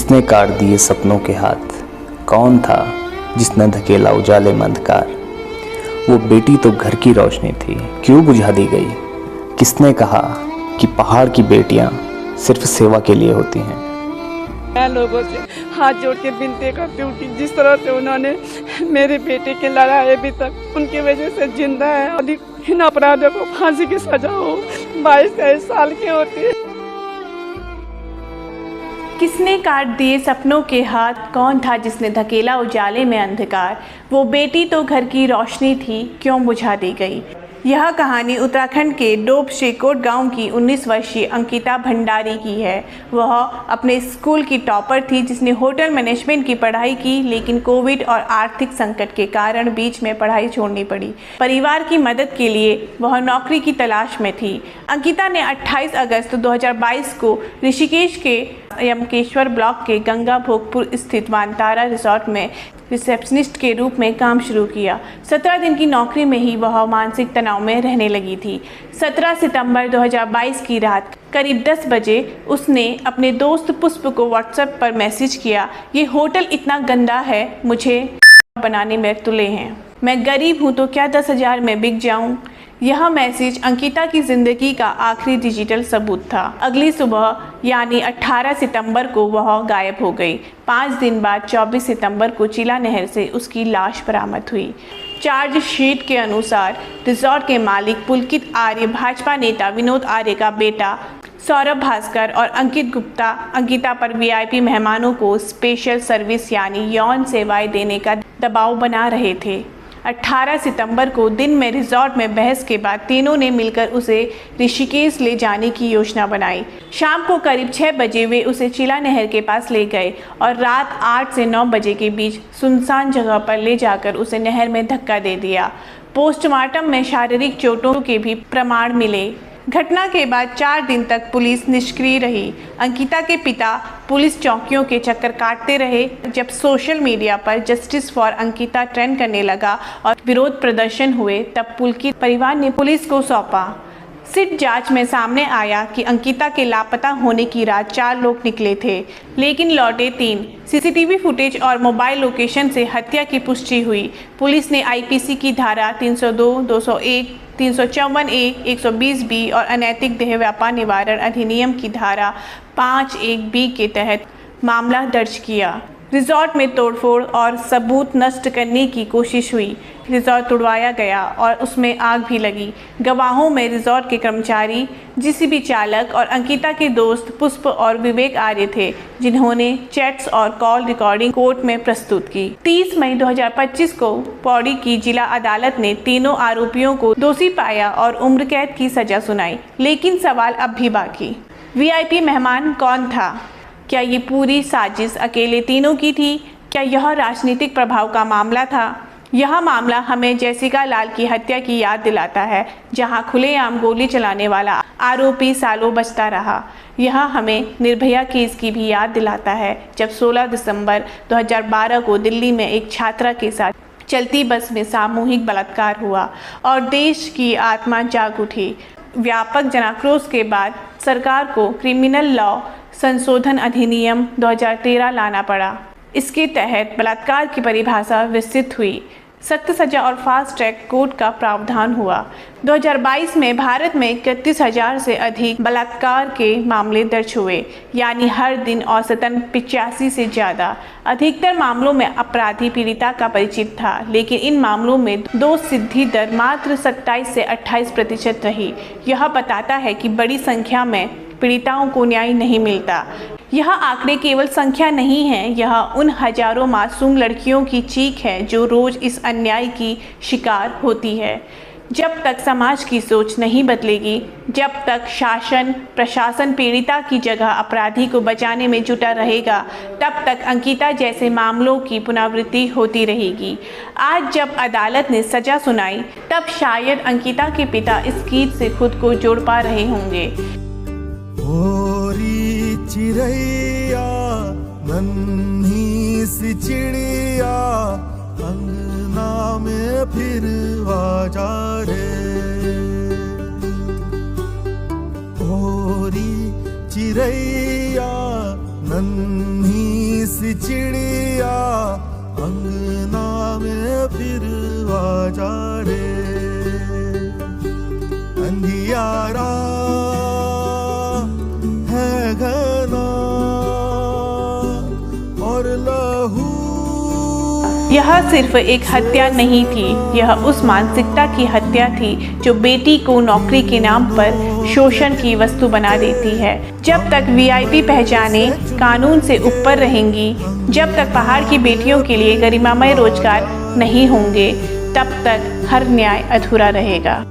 किसने काट दिए सपनों के हाथ, कौन था जिसने धकेला उजाले में अंधकार। वो बेटी तो घर की रोशनी थी, क्यों बुझा दी गई। किसने कहा कि पहाड़ की बेटियां सिर्फ सेवा के लिए होती हैं। मैं लोगों से हाथ जोड़ के विनती करती हूँ कि जिस तरह से उन्होंने मेरे बेटे के लड़ाई अभी तक उनकी वजह से जिंदा है, अधिक इन अपराधों को फांसी की सजा हो। 22-23 साल की होती है। किसने काट दिए सपनों के हाथ, कौन था जिसने धकेला उजाले में अंधकार। वो बेटी तो घर की रोशनी थी, क्यों बुझा दी गई। यह कहानी उत्तराखंड के डोब शेकोट गांव की 19 वर्षीय अंकिता भंडारी की है। वह अपने स्कूल की टॉपर थी जिसने होटल मैनेजमेंट की पढ़ाई की, लेकिन कोविड और आर्थिक संकट के कारण बीच में पढ़ाई छोड़नी पड़ी। परिवार की मदद के लिए वह नौकरी की तलाश में थी। अंकिता ने 28 अगस्त 2022 को ऋषिकेश के यमकेश्वर ब्लॉक के गंगा भोगपुर स्थित वानतारा रिसोर्ट में रिसेप्शनिस्ट के रूप में काम शुरू किया। 17 दिन की नौकरी में ही वह मानसिक तनाव में रहने लगी थी। 17 सितंबर 2022 की रात करीब 10 बजे उसने अपने दोस्त पुष्प को व्हाट्सएप पर मैसेज किया, ये होटल इतना गंदा है, मुझे बनाने में तुले हैं। मैं गरीब हूँ तो क्या 10,000 में बिक जाऊँ। यह मैसेज अंकिता की जिंदगी का आखिरी डिजिटल सबूत था। अगली सुबह यानी 18 सितंबर को वह गायब हो गई। 5 दिन बाद 24 सितंबर को चिला नहर से उसकी लाश बरामद हुई। चार्जशीट के अनुसार रिजॉर्ट के मालिक पुलकित आर्य, भाजपा नेता विनोद आर्य का बेटा सौरभ भास्कर और अंकित गुप्ता अंकिता पर वीआईपी मेहमानों को स्पेशल सर्विस यानी यौन सेवाएं देने का दबाव बना रहे थे। 18 सितंबर को दिन में रिजॉर्ट में बहस के बाद तीनों ने मिलकर उसे ऋषिकेश ले जाने की योजना बनाई। शाम को करीब 6 बजे वे उसे चिला नहर के पास ले गए और रात 8 से 9 बजे के बीच सुनसान जगह पर ले जाकर उसे नहर में धक्का दे दिया। पोस्टमार्टम में शारीरिक चोटों के भी प्रमाण मिले। घटना के बाद 4 दिन तक पुलिस निष्क्रिय रही। अंकिता के पिता पुलिस चौकियों के चक्कर काटते रहे। जब सोशल मीडिया पर जस्टिस फॉर अंकिता ट्रेंड करने लगा और विरोध प्रदर्शन हुए, तब पुलकित परिवार ने पुलिस को सौंपा। सिट जांच में सामने आया कि अंकिता के लापता होने की रात 4 लोग निकले थे, लेकिन लौटे 3। सीसीटीवी फुटेज और मोबाइल लोकेशन से हत्या की पुष्टि हुई। पुलिस ने आईपीसी की धारा 302, 201, 354A, 120B और अनैतिक देह व्यापार निवारण अधिनियम की धारा 51B के तहत मामला दर्ज किया। रिजॉर्ट में तोड़फोड़ और सबूत नष्ट करने की कोशिश हुई। रिजॉर्ट तोड़वाया गया और उसमें आग भी लगी। गवाहों में रिजॉर्ट के कर्मचारी, जीसीबी चालक और अंकिता के दोस्त पुष्प और विवेक आर्य थे, जिन्होंने चैट्स और कॉल रिकॉर्डिंग कोर्ट में प्रस्तुत की। 30 मई 2025 को पौड़ी की जिला अदालत ने तीनों आरोपियों को दोषी पाया और उम्र कैद की सजा सुनाई। लेकिन सवाल अब भी बाकी, वीआईपी मेहमान कौन था? क्या ये पूरी साजिश अकेले तीनों की थी? क्या यह राजनीतिक प्रभाव का मामला था? यह मामला हमें जैसिका लाल की हत्या की याद दिलाता है, जहां खुलेआम गोली चलाने वाला आरोपी सालों बचता रहा। यह हमें निर्भया केस की भी याद दिलाता है, जब 16 दिसंबर 2012 को दिल्ली में एक छात्रा के साथ चलती बस में सामूहिक बलात्कार हुआ और देश की आत्मा जाग उठी। व्यापक जनाक्रोश के बाद सरकार को क्रिमिनल लॉ संशोधन अधिनियम 2013 लाना पड़ा। इसके तहत बलात्कार की परिभाषा विस्तृत हुई। सख्त सजा और फास्ट ट्रैक कोर्ट का प्रावधान हुआ। 2022 में भारत में 31,000 से अधिक बलात्कार के मामले दर्ज हुए, यानी हर दिन औसतन 85 से ज़्यादा। अधिकतर मामलों में अपराधी पीड़िता का परिचित था, लेकिन इन मामलों में दोष सिद्धि दर मात्र 27 से 28% रही। यह बताता है कि बड़ी संख्या में पीड़िताओं को न्याय नहीं मिलता। यह आंकड़े केवल संख्या नहीं है, यह उन हजारों मासूम लड़कियों की चीख है जो रोज इस अन्याय की शिकार होती है। जब तक समाज की सोच नहीं बदलेगी, जब तक शासन प्रशासन पीड़िता की जगह अपराधी को बचाने में जुटा रहेगा, तब तक अंकिता जैसे मामलों की पुनरावृत्ति होती रहेगी। आज जब अदालत ने सजा सुनाई, तब शायद अंकिता के पिता इस गीत से खुद को जोड़ पा रहे होंगे। चिड़ैया नन्ही सी चिड़िया अंगना में फिर आजा रे, चिड़ैया नन्ही जैसी चिड़िया अंगना में फिर आ जा रे। अंधियारा है घना और लहू। यह सिर्फ एक हत्या नहीं थी, यह उस मानसिकता की हत्या थी जो बेटी को नौकरी के नाम पर शोषण की वस्तु बना देती है। जब तक वीआईपी पहचाने कानून से ऊपर रहेंगी, जब तक पहाड़ की बेटियों के लिए गरिमामय रोजगार नहीं होंगे, तब तक हर न्याय अधूरा रहेगा।